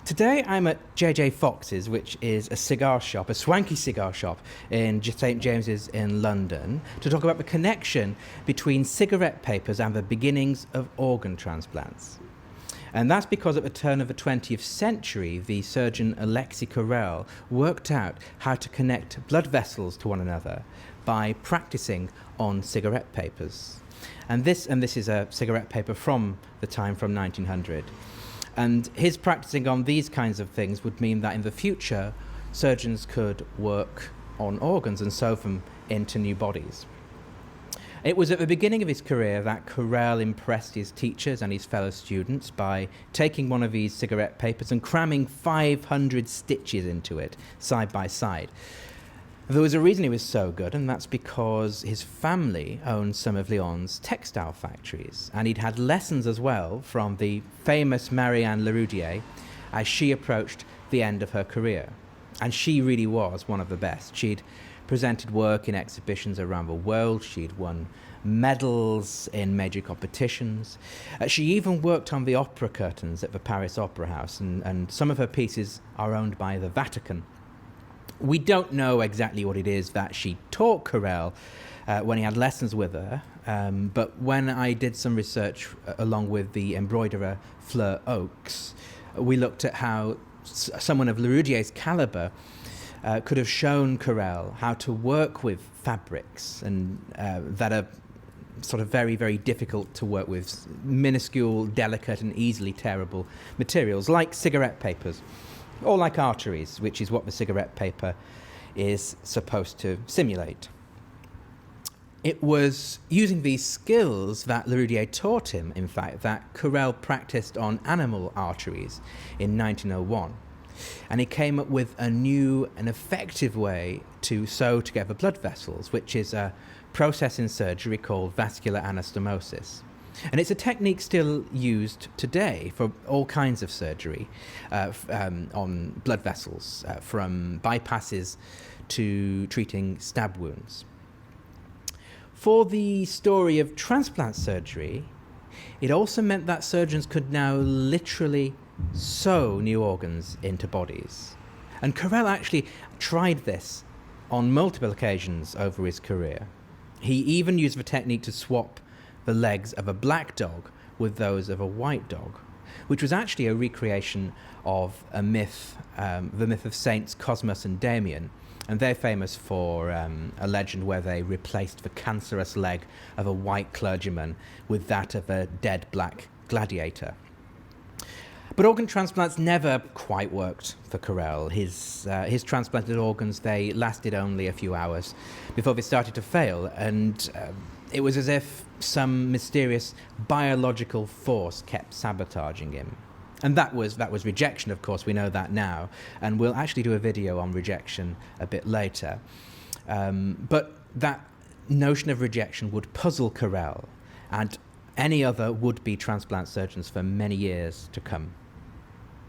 Today I'm at JJ Fox's, which is a cigar shop, a swanky cigar shop in St James's in London, to talk about the connection between cigarette papers and the beginnings of organ transplants. And that's because at the turn of the 20th century, the surgeon Alexis Carrel worked out how to connect blood vessels to one another by practicing on cigarette papers. And this is a cigarette paper from the time from 1900. And his practicing on these kinds of things would mean that in the future, surgeons could work on organs and sew them into new bodies. It was at the beginning of his career that Carrel impressed his teachers and his fellow students by taking one of these cigarette papers and cramming 500 stitches into it, side by side. There was a reason he was so good, and that's because his family owned some of Lyon's textile factories, and he'd had lessons as well from the famous Marianne Leroudier as she approached the end of her career. And she really was one of the best. She'd presented work in exhibitions around the world, she'd won medals in major competitions. She even worked on the opera curtains at the Paris Opera House, and some of her pieces are owned by the Vatican. We don't know exactly what it is that she taught Carrel when he had lessons with her, but when I did some research along with the embroiderer Fleur Oakes, we looked at how someone of Leroudier's calibre could have shown Carrel how to work with fabrics and that are sort of very, very difficult to work with, minuscule, delicate and easily tearable materials like cigarette papers. Or like arteries, which is what the cigarette paper is supposed to simulate. It was using these skills that Leroudier taught him, in fact, that Carrel practiced on animal arteries in 1901. And he came up with a new and effective way to sew together blood vessels, which is a process in surgery called vascular anastomosis. And it's a technique still used today for all kinds of surgery on blood vessels, from bypasses to treating stab wounds. For the story of transplant surgery, it also meant that surgeons could now literally sew new organs into bodies. And Carrel actually tried this on multiple occasions over his career. He even used the technique to swap the legs of a black dog with those of a white dog, which was actually a recreation of a myth, the myth of Saints Cosmas and Damian, and they're famous for a legend where they replaced the cancerous leg of a white clergyman with that of a dead black gladiator. But organ transplants never quite worked for Carrel. His transplanted organs, they lasted only a few hours before they started to fail, and it was as if some mysterious biological force kept sabotaging him. And that was rejection, of course, we know that now, and we'll actually do a video on rejection a bit later. But that notion of rejection would puzzle Carrel and any other would-be transplant surgeons for many years to come.